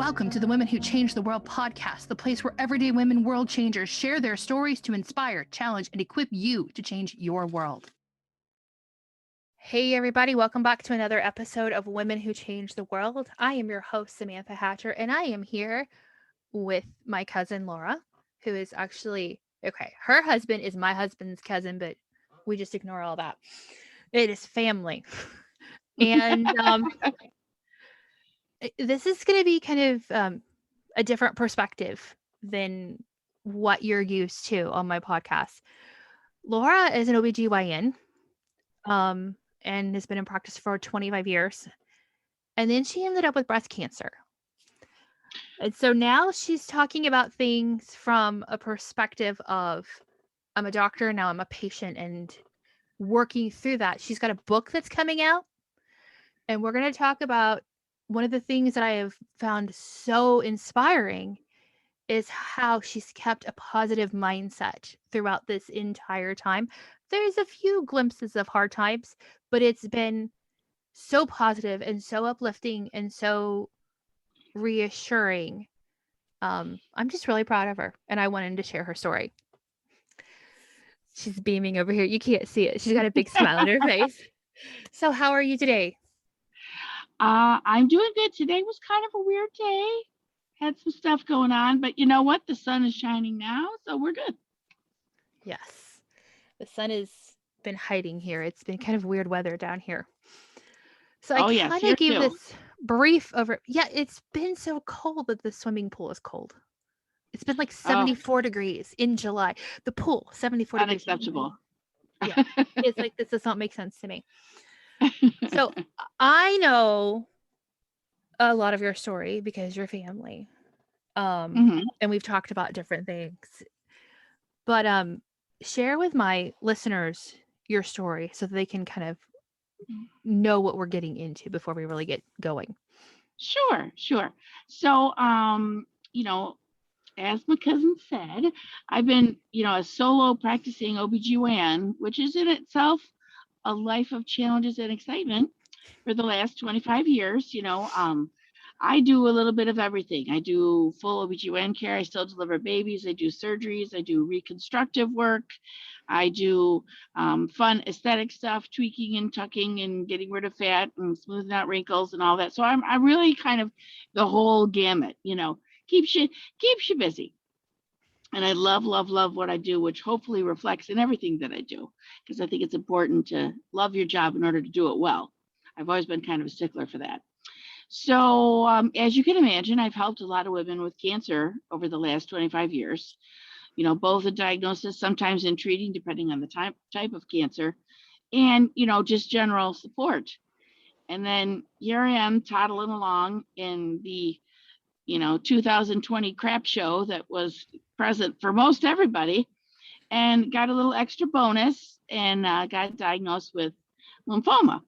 Welcome to the Women Who Change the World podcast, the place where everyday women world changers share their stories to inspire, challenge, and equip you to change your world. Hey everybody, welcome back to another episode of Women Who Change the World. I am your host, Samantha Hatcher, and I am here with my cousin, Laura, who is actually, her husband is my husband's cousin, but we just ignore all that. It is family. And this is going to be kind of a different perspective than what you're used to on my podcast. Laura is an OBGYN and has been in practice for 25 years. And then she ended up with breast cancer. And so now she's talking about things from a perspective of, I'm a doctor, now I'm a patient, and working through that. She's got a book that's coming out, and we're going to talk about one of the things that I have found so inspiring is how she's kept a positive mindset throughout this entire time. There's a few glimpses of hard times, but it's been so positive and so uplifting and so reassuring. I'm just really proud of her, and I wanted to share her story. She's beaming over here. You can't see it. She's got a big smile on her face. So how are you today? I'm doing good. Today was kind of a weird day. Had some stuff going on, but you know what? The sun is shining now, so we're good. Yes. The sun has been hiding here. It's been kind of weird weather down here. So I kind of gave this brief over. Yeah, it's been so cold that the swimming pool is cold. It's been like 74 degrees in July. The pool, 74 degrees. Unacceptable. Yeah. It's like, this does not make sense to me. So I know a lot of your story because you're family. And we've talked about different things. But share with my listeners your story so that they can kind of know what we're getting into before we really get going. Sure. So, as my cousin said, I've been, a solo practicing OBGYN, which is in itself a life of challenges and excitement for the last 25 years. I do a little bit of everything. I do full OBGYN care. I still deliver babies. I do surgeries. I do reconstructive work. I do fun aesthetic stuff, tweaking and tucking and getting rid of fat and smoothing out wrinkles and all that. So I'm really kind of the whole gamut, keeps you busy. And I love what I do, which hopefully reflects in everything that I do, because I think it's important to love your job in order to do it well. I've always been kind of a stickler for that. So as you can imagine, I've helped a lot of women with cancer over the last 25 years, both in diagnosis, sometimes in treating, depending on the type of cancer, and, just general support. And then here I am toddling along in the 2020 crap show that was present for most everybody, and got a little extra bonus and got diagnosed with lymphoma.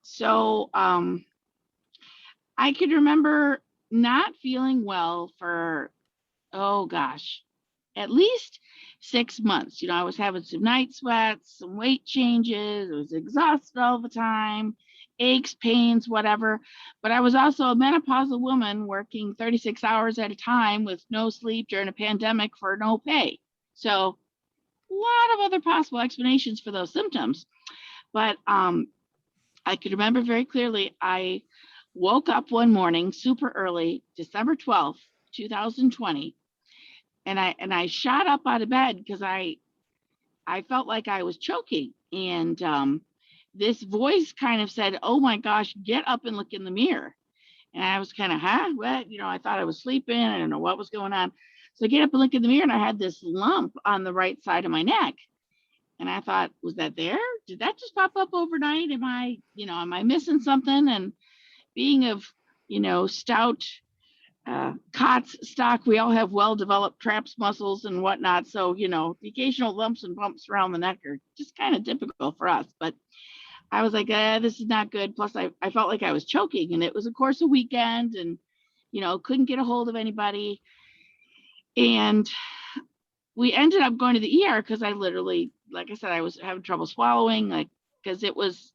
So I could remember not feeling well for, at least 6 months. I was having some night sweats, some weight changes. I was exhausted all the time, aches, pains, whatever. But I was also a menopausal woman working 36 hours at a time with no sleep during a pandemic for no pay. So a lot of other possible explanations for those symptoms. But I could remember very clearly, I woke up one morning super early, December 12th, 2020. And I shot up out of bed because I felt like I was choking. And this voice kind of said, "Oh my gosh, get up and look in the mirror." And I was kind of, what? I thought I was sleeping. I don't know what was going on. So I get up and look in the mirror, and I had this lump on the right side of my neck. And I thought, was that there? Did that just pop up overnight? Am I missing something? And being of, stout Katz stock, we all have well-developed traps muscles and whatnot. So, the occasional lumps and bumps around the neck are just kind of typical for us. But I was like, this is not good. Plus, I felt like I was choking, and it was, of course, a weekend, and, couldn't get a hold of anybody. And we ended up going to the ER because I literally, like I said, I was having trouble swallowing, because it was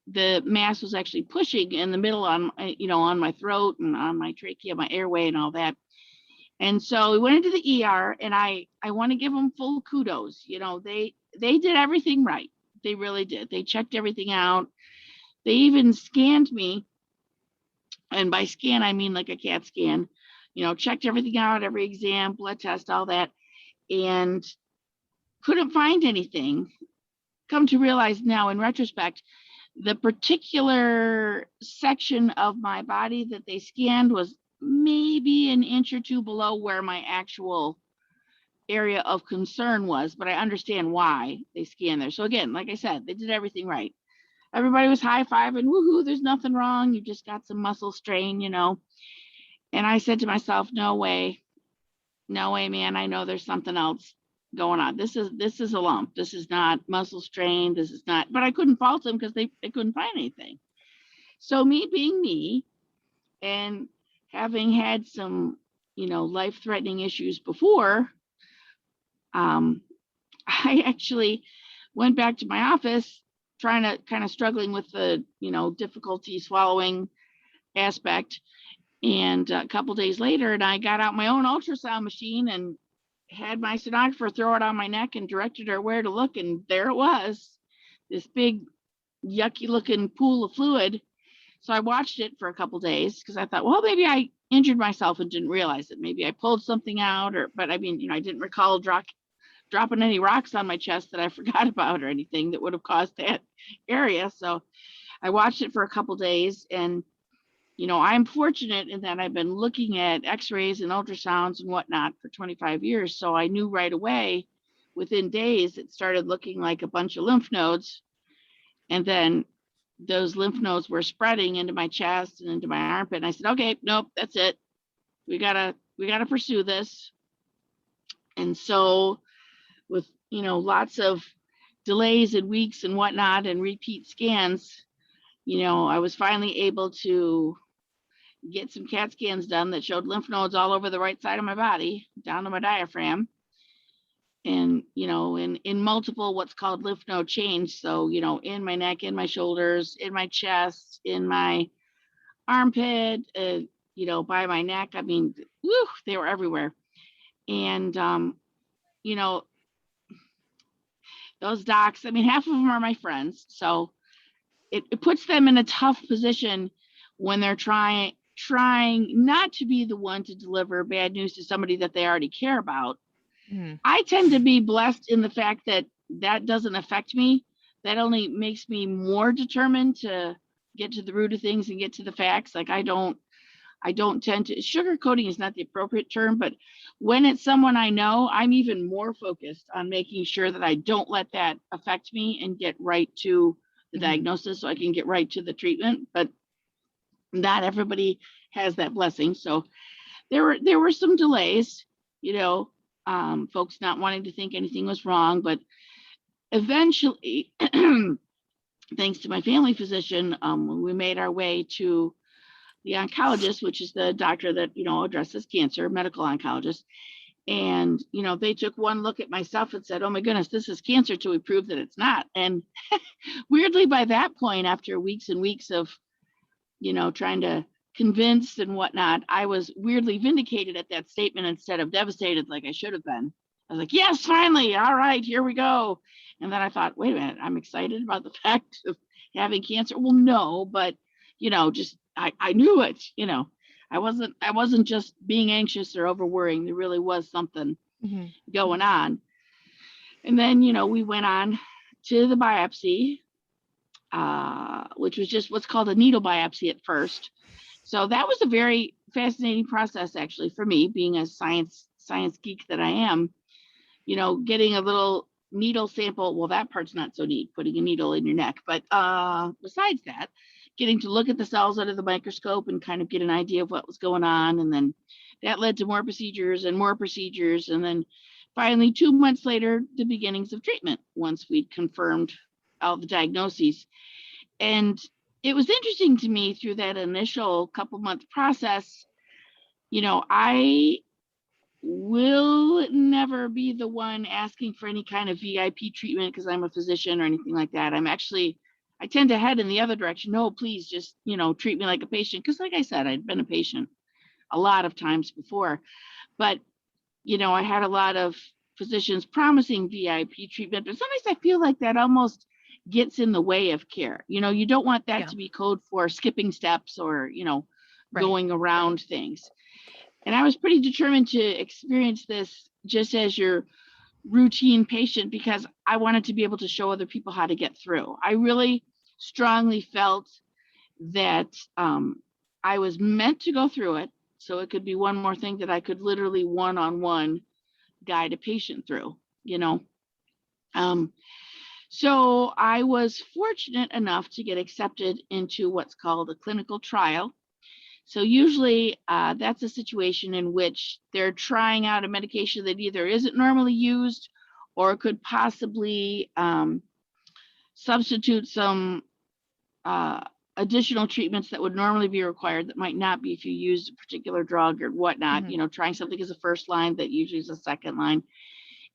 the mass was actually pushing in the middle on, on my throat and on my trachea, my airway and all that. And so we went into the ER, and I want to give them full kudos. They did everything right. They really did. They checked everything out. They even scanned me. And by scan, I mean like a CAT scan, checked everything out, every exam, blood test, all that, and couldn't find anything. Come to realize now in retrospect, the particular section of my body that they scanned was maybe an inch or two below where my actual area of concern was, but I understand why they scanned there. So again, like I said, they did everything right. Everybody was high-fiving, woohoo, there's nothing wrong. You just got some muscle strain, And I said to myself, no way, man. I know there's something else going on. This is a lump. This is not muscle strain. This is not, but I couldn't fault them because they couldn't find anything. So me being me and having had some, life-threatening issues before, I actually went back to my office trying to kind of struggling with the, difficulty swallowing aspect. And a couple days later, and I got out my own ultrasound machine and had my sonographer throw it on my neck and directed her where to look. And there it was, this big, yucky looking pool of fluid. So I watched it for a couple days because I thought, well, maybe I injured myself and didn't realize it. Maybe I pulled something out, but I mean, I didn't recall dropping any rocks on my chest that I forgot about or anything that would have caused that area. So I watched it for a couple days, and I'm fortunate in that I've been looking at x-rays and ultrasounds and whatnot for 25 years. So I knew right away, within days, it started looking like a bunch of lymph nodes. And then those lymph nodes were spreading into my chest and into my armpit. And I said, okay, nope, that's it. We gotta pursue this. And so with, lots of delays and weeks and whatnot and repeat scans, I was finally able to get some CAT scans done that showed lymph nodes all over the right side of my body, down to my diaphragm. And, in multiple what's called lymph node change. So, in my neck, in my shoulders, in my chest, in my armpit, by my neck. I mean, whew, they were everywhere. And, those docs, I mean, half of them are my friends. So it puts them in a tough position when they're trying not to be the one to deliver bad news to somebody that they already care about. I tend to be blessed in the fact that doesn't affect me. That only makes me more determined to get to the root of things and get to the facts. Like I don't tend to, sugarcoating is not the appropriate term, but when it's someone I know, I'm even more focused on making sure that I don't let that affect me and get right to the diagnosis so I can get right to the treatment. But not everybody has that blessing. So there were some delays, folks not wanting to think anything was wrong, but eventually, thanks to my family physician, when we made our way to the oncologist, which is the doctor that, addresses cancer, medical oncologist. And, they took one look at myself and said, oh my goodness, this is cancer till we prove that it's not. And weirdly, by that point, after weeks and weeks of, trying to convince and whatnot, I was weirdly vindicated at that statement instead of devastated like I should have been. I was like, yes, finally. All right, here we go. And then I thought, wait a minute, I'm excited about the fact of having cancer. Well, no, but, just I knew it, I wasn't just being anxious or over worrying. There really was something going on. And then, we went on to the biopsy, which was just what's called a needle biopsy at first. So that was a very fascinating process, actually, for me, being a science geek that I am, getting a little needle sample. Well, that part's not so neat, putting a needle in your neck. But besides that, getting to look at the cells under the microscope and kind of get an idea of what was going on. And then that led to more procedures. And then finally, 2 months later, the beginnings of treatment, once we'd confirmed all the diagnoses. And it was interesting to me through that initial couple month process, I will never be the one asking for any kind of VIP treatment because I'm a physician or anything like that. I'm actually I tend to head in the other direction. No, please just, treat me like a patient. Because like I said, I'd been a patient a lot of times before. But, I had a lot of physicians promising VIP treatment, but sometimes I feel like that almost gets in the way of care. You don't want that to be code for skipping steps or, going around things. And I was pretty determined to experience this just as your routine patient because I wanted to be able to show other people how to get through. I really strongly felt that I was meant to go through it. So it could be one more thing that I could literally one-on-one guide a patient through, So I was fortunate enough to get accepted into what's called a clinical trial. So usually that's a situation in which they're trying out a medication that either isn't normally used or could possibly substitute some additional treatments that would normally be required that might not be if you use a particular drug or whatnot, trying something as a first line that usually is a second line.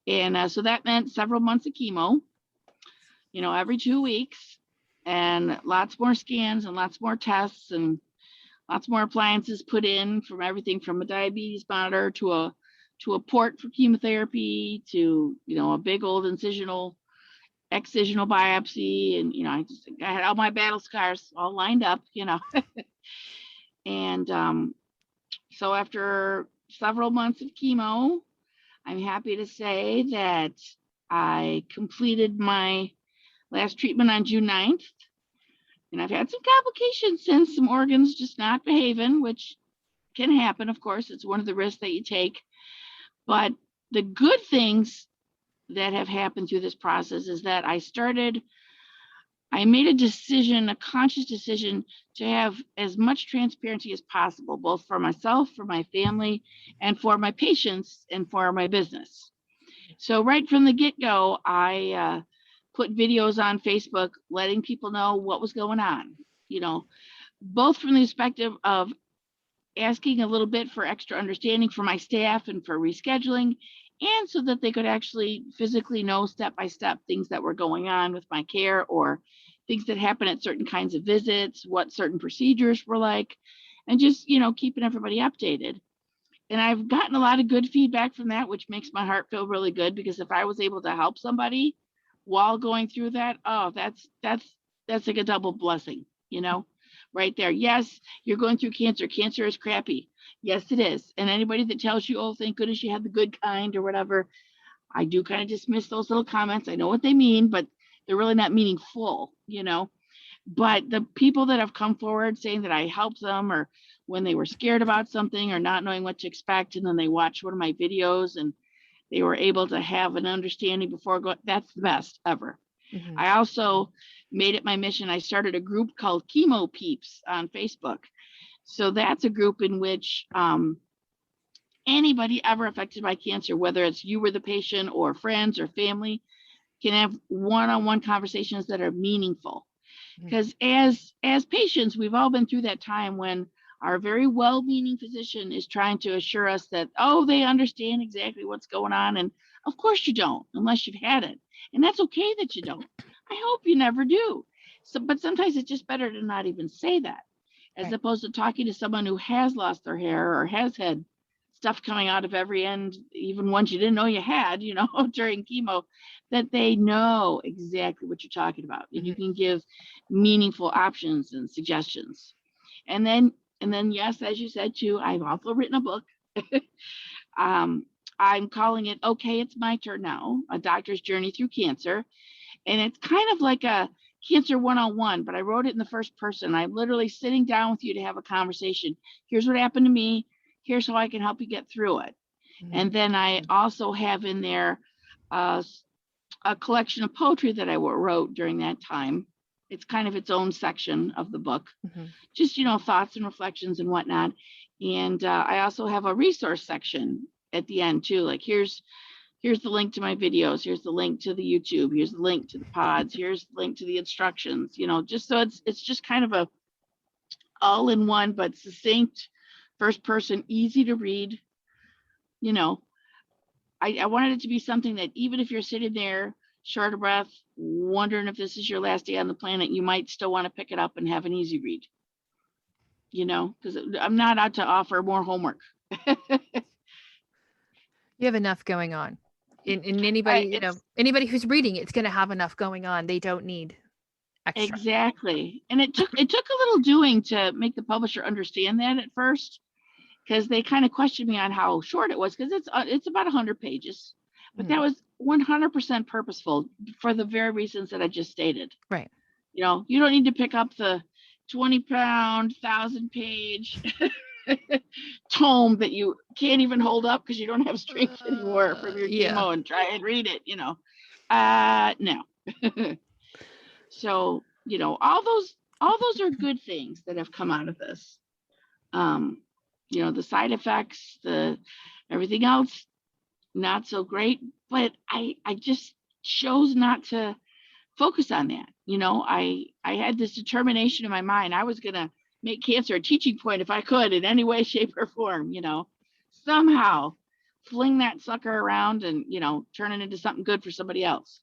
And so that meant several months of chemo, every 2 weeks, and lots more scans and lots more tests and lots more appliances put in, from everything from a diabetes monitor to a port for chemotherapy to, a big old excisional biopsy. And, I had all my battle scars all lined up, And so after several months of chemo, I'm happy to say that I completed my last treatment on June 9th. And I've had some complications since, some organs just not behaving, which can happen, of course. It's one of the risks that you take. But the good things that have happened through this process is that I made a conscious decision to have as much transparency as possible, both for myself, for my family, and for my patients, and for my business. So right from the get-go, I put videos on Facebook letting people know what was going on, both from the perspective of asking a little bit for extra understanding for my staff and for rescheduling, and so that they could actually physically know step by step things that were going on with my care, or things that happen at certain kinds of visits, what certain procedures were like, and just, keeping everybody updated. And I've gotten a lot of good feedback from that, which makes my heart feel really good, because if I was able to help somebody while going through that, oh, that's like a double blessing, right there. Yes, you're going through cancer. Cancer is crappy. Yes, it is. And anybody that tells you, oh, thank goodness you had the good kind or whatever, I do kind of dismiss those little comments. I know what they mean, but they're really not meaningful, But the people that have come forward saying that I helped them, or when they were scared about something or not knowing what to expect, and then they watched one of my videos and they were able to have an understanding before going, that's the best ever. I also made it my mission. I started a group called Chemo Peeps on Facebook. So that's a group in which anybody ever affected by cancer, whether it's you were the patient or friends or family, can have one-on-one conversations that are meaningful. Because as patients, we've all been through that time when our very well-meaning physician is trying to assure us that, oh, they understand exactly what's going on. And of course you don't, unless you've had it. And that's okay that you don't. I hope you never do. So, but sometimes it's just better to not even say that, as opposed to talking to someone who has lost their hair or has had stuff coming out of every end, even ones you didn't know you had, during chemo, that they know exactly what you're talking about. And you can give meaningful options and suggestions. And then, yes, as you said too, I've also written a book. I'm calling it, Okay, It's My Turn Now, A Doctor's Journey Through Cancer. And it's kind of like a cancer 101, but I wrote it in the first person. I'm literally sitting down with you to have a conversation. Here's what happened to me. Here's how I can help you get through it. And then I also have in there a collection of poetry that I wrote during that time. It's kind of its own section of the book, just, thoughts and reflections and whatnot. And I also have a resource section at the end too. Like here's the link to my videos. Here's the link to the YouTube. Here's the link to the pods. Here's the link to the instructions, just so it's just kind of a all in one, but succinct, first person, easy to read. I wanted it to be something that even if you're sitting there short of breath, wondering if this is your last day on the planet, you might still want to pick it up and have an easy read. Because I'm not out to offer more homework. You have enough going on. In anybody, anybody who's reading it's going to have enough going on. They don't need extra. Exactly. And it took a little doing to make the publisher understand that at first, because they kind of questioned me on how short it was, because it's about 100 pages. But that was 100% purposeful for the very reasons that I just stated. Right. You don't need to pick up the 20-pound, 1,000-page tome that you can't even hold up because you don't have strength anymore from your chemo and try and read it. No. So all those are good things that have come out of this. The side effects, the everything else, not so great, but I just chose not to focus on that. I had this determination in my mind. I was going to make cancer a teaching point if I could, in any way, shape, or form, somehow fling that sucker around and, turn it into something good for somebody else.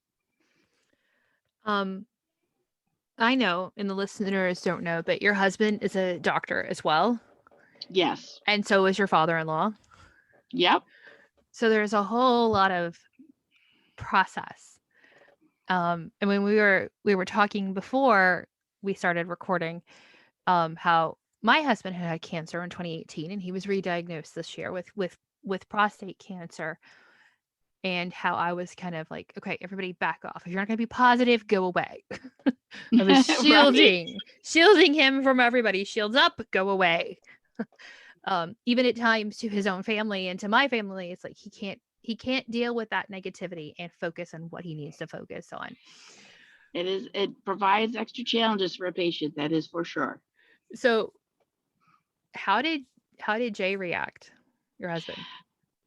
I know, and the listeners don't know, but your husband is a doctor as well. Yes. And so is your father-in-law. Yep. So there's a whole lot of process. And when we were talking before we started recording, how my husband had cancer in 2018 and he was re-diagnosed this year with prostate cancer, and how I was kind of like, okay, everybody back off. If you're not going to be positive, go away. I was shielding him from everybody. Shields up, go away. Even at times to his own family and to my family, it's like he can't deal with that negativity and focus on what he needs to focus on. It provides extra challenges for a patient, that is for sure. So how did Jay react, your husband?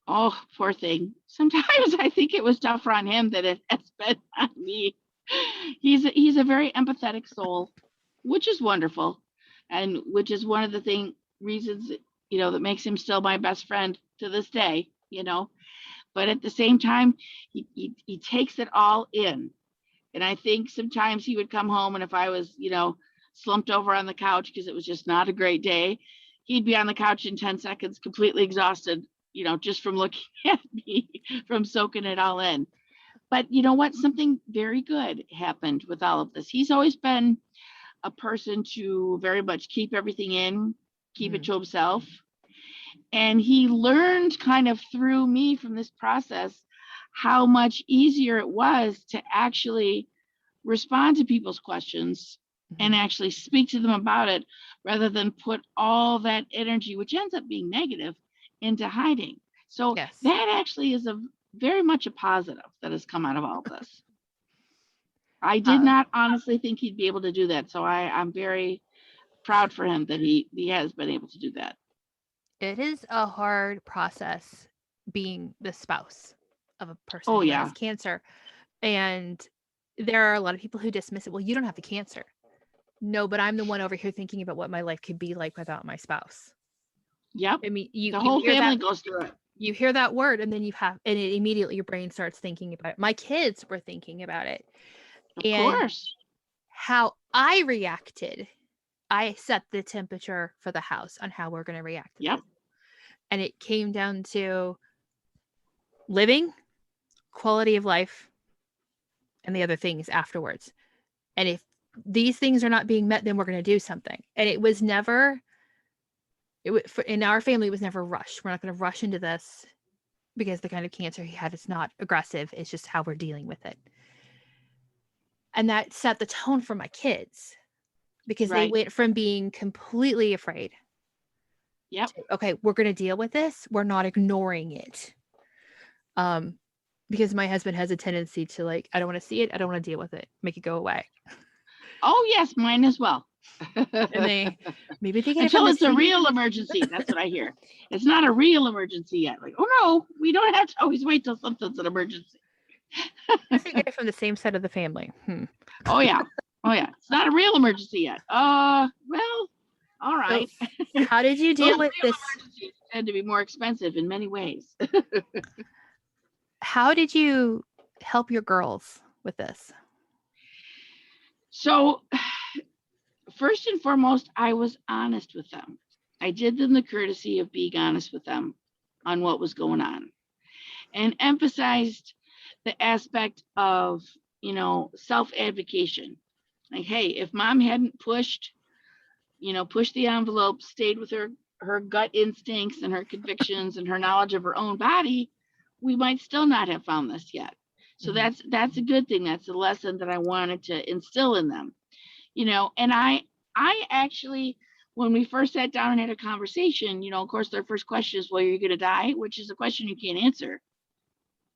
Oh, poor thing. Sometimes I think it was tougher on him than it has been on me. He's a very empathetic soul, which is wonderful, and which is one of the reasons that makes him still my best friend to this day. But at the same time, he takes it all in, and I think sometimes he would come home, and if I was slumped over on the couch because it was just not a great day, he'd be on the couch in 10 seconds, completely exhausted, just from looking at me, from soaking it all in. But you know what? Something very good happened with all of this. He's always been a person to very much keep everything in, keep it to himself. And he learned kind of through me from this process how much easier it was to actually respond to people's questions and actually speak to them about it, rather than put all that energy, which ends up being negative, into hiding. So that actually is very much a positive that has come out of all this. I did not honestly think he'd be able to do that. So I'm very proud for him that he has been able to do that. It is a hard process being the spouse of a person who has cancer. And there are a lot of people who dismiss it. Well, you don't have the cancer. No, but I'm the one over here thinking about what my life could be like without my spouse. Yep. I mean, the whole family goes through it. You hear that word, and then immediately your brain starts thinking about it. My kids were thinking about it. Of course. How I reacted, I set the temperature for the house on how we're going to react to this. And it came down to living, quality of life, and the other things afterwards. And if these things are not being met, then we're going to do something. And it was never, in our family, it was never rushed. We're not going to rush into this because the kind of cancer he had is not aggressive. It's just how we're dealing with it. And that set the tone for my kids, because they went from being completely afraid. Yep. To, okay, we're going to deal with this. We're not ignoring it. Because my husband has a tendency to I don't want to see it. I don't want to deal with it. Make it go away. Oh yes, mine as well. And maybe they get until it's a real emergency. That's what I hear. It's not a real emergency yet. Oh no, we don't have to always wait till something's an emergency. I think get it from the same side of the family. Oh yeah. It's not a real emergency yet. Well, all right. So, how did you deal with this? Emergencies tend to be more expensive in many ways. How did you help your girls with this? So first and foremost, I was honest with them. I did them the courtesy of being honest with them on what was going on, and emphasized the aspect of, self-advocation. Like, hey, if mom hadn't pushed the envelope, stayed with her gut instincts and her convictions and her knowledge of her own body, we might still not have found this yet. So that's a good thing. That's a lesson that I wanted to instill in them. And I actually, when we first sat down and had a conversation, of course, their first question is, well, are you going to die? Which is a question you can't answer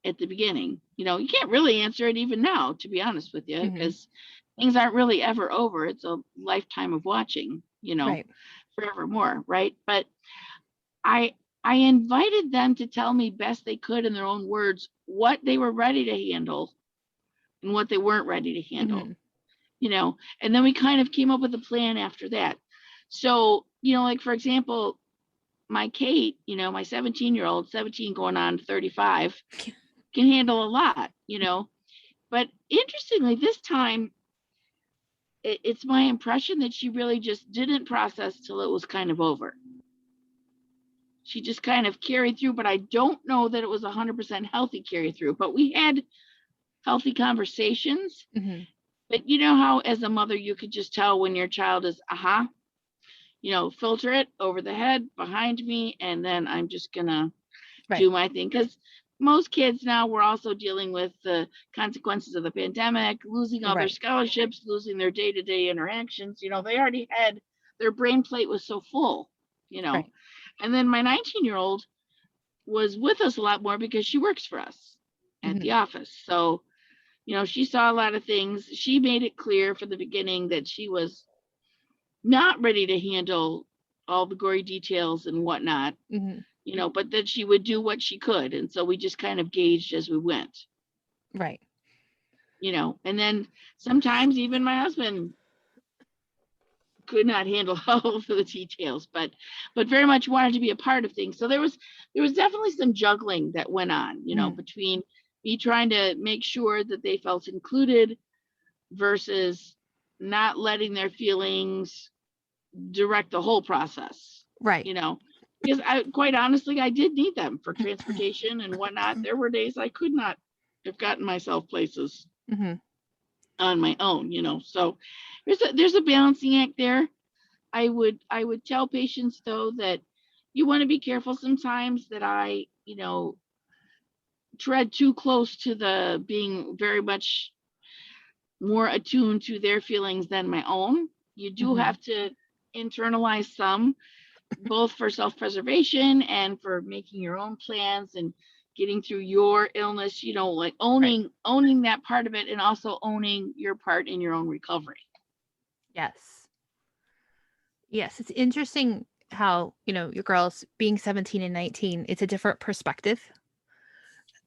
at the beginning. You can't really answer it even now, to be honest with you, because things aren't really ever over. It's a lifetime of watching, Right. forevermore. Right. But I invited them to tell me best they could in their own words what they were ready to handle and what they weren't ready to handle. And then we kind of came up with a plan after that. So, like, for example, my Kate, my 17-year-old, 17 going on 35, can handle a lot, but interestingly, this time, it's my impression that she really just didn't process till it was kind of over. She just kind of carried through, but I don't know that it was 100% healthy carry through, but we had healthy conversations. But how as a mother, you could just tell when your child is, filter it over the head behind me, and then I'm just gonna do my thing. Because most kids now, we're also dealing with the consequences of the pandemic, losing all their scholarships, losing their day-to-day interactions. They already had, their brain plate was so full, And then my 19-year-old was with us a lot more because she works for us at the office. So, she saw a lot of things. She made it clear from the beginning that she was not ready to handle all the gory details and whatnot, but that she would do what she could. And so we just kind of gauged as we went. Right. And then sometimes even my husband could not handle all of the details, but very much wanted to be a part of things. So there was definitely some juggling that went on, between me trying to make sure that they felt included versus not letting their feelings direct the whole process. Right. Because quite honestly, I did need them for transportation and whatnot. There were days I could not have gotten myself places on my own, so there's a balancing act there. I would tell patients, though, that you want to be careful sometimes that I, tread too close to the being very much more attuned to their feelings than my own. You do have to internalize some, both for self-preservation and for making your own plans and getting through your illness, like owning that part of it, and also owning your part in your own recovery. Yes, it's interesting how, your girls being 17 and 19, it's a different perspective.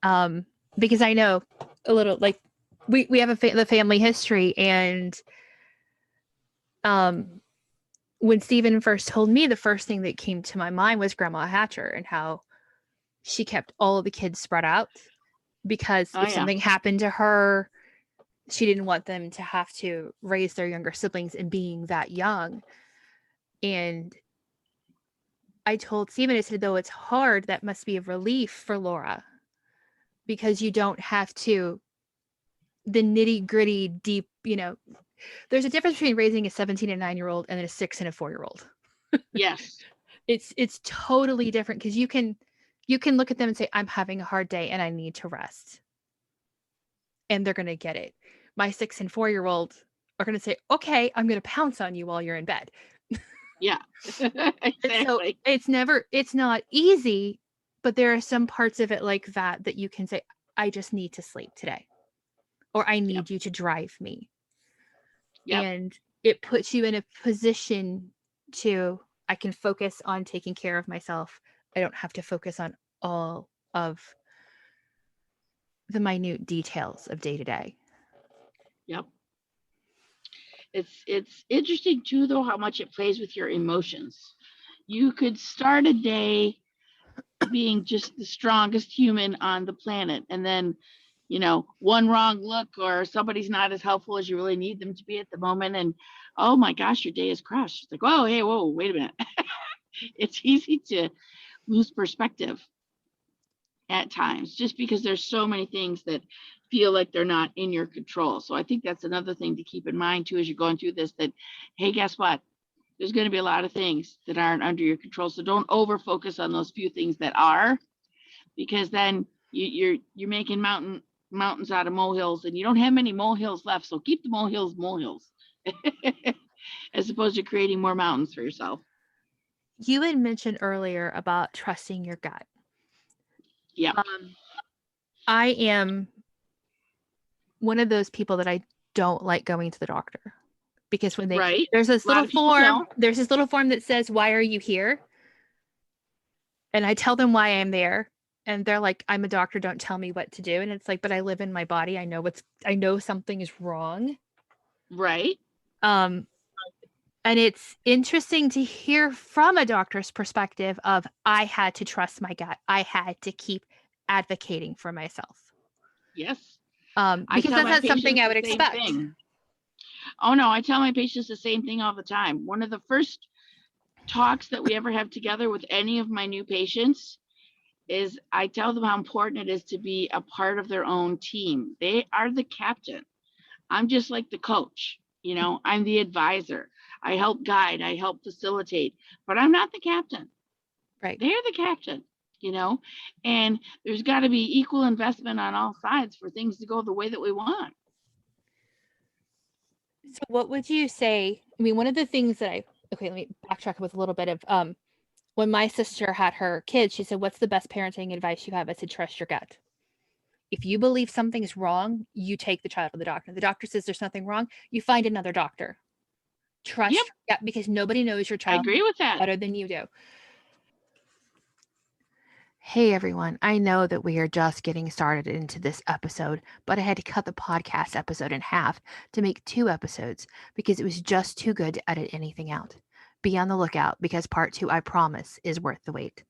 Because I know a little, like, we have the family history, and when Stephen first told me, the first thing that came to my mind was Grandma Hatcher and how she kept all of the kids spread out because if something happened to her, she didn't want them to have to raise their younger siblings and being that young. And I told Stephen, I said, though it's hard, that must be a relief for Laura, because you don't have to, the nitty gritty deep, there's a difference between raising a 17 and 9-year-old and a 6 and a 4-year-old. Yes. It's totally different, because you can look at them and say, I'm having a hard day and I need to rest. And they're going to get it. My 6 and 4-year-old are going to say, okay, I'm going to pounce on you while you're in bed. Yeah, exactly. So it's not easy, but there are some parts of it like that you can say, I just need to sleep today, or I need you to drive me. And it puts you in a position to, I can focus on taking care of myself. I don't have to focus on all of the minute details of day to day. Yep. It's interesting too, though, how much it plays with your emotions. You could start a day being just the strongest human on the planet, and then one wrong look or somebody's not as helpful as you really need them to be at the moment. And oh my gosh, your day is crushed. It's like, oh, hey, whoa, wait a minute. It's easy to lose perspective at times just because there's so many things that feel like they're not in your control. So I think that's another thing to keep in mind too as you're going through this, that, hey, guess what? There's going to be a lot of things that aren't under your control. So don't over focus on those few things that are, because then you're making mountains out of molehills, and you don't have many molehills left. So keep the molehills as opposed to creating more mountains for yourself. You had mentioned earlier about trusting your gut. Yeah. I am one of those people that I don't like going to the doctor, because when there's this little form that says, "Why are you here?" And I tell them why I'm there, and they're like, "I'm a doctor, don't tell me what to do." And it's like, but I live in my body. I know something is wrong. Right. And it's interesting to hear from a doctor's perspective of, I had to trust my gut. I had to keep advocating for myself. Yes. Because that's not something I would expect. Oh no, I tell my patients the same thing all the time. One of the first talks that we ever have together with any of my new patients is I tell them how important it is to be a part of their own team. They are the captain. I'm just like the coach. I'm the advisor. I help guide, I help facilitate, but I'm not the captain. Right. They're the captain, and there's got to be equal investment on all sides for things to go the way that we want. So what would you say? I mean, one of the things that let me backtrack with a little bit of, when my sister had her kids, she said, "What's the best parenting advice you have?" I said, "Trust your gut. If you believe something's wrong, you take the child to the doctor. The doctor says there's nothing wrong, you find another doctor. Trust your gut, because nobody knows your child better than you do." Hey everyone, I know that we are just getting started into this episode, but I had to cut the podcast episode in half to make 2 episodes because it was just too good to edit anything out. Be on the lookout, because part 2, I promise, is worth the wait.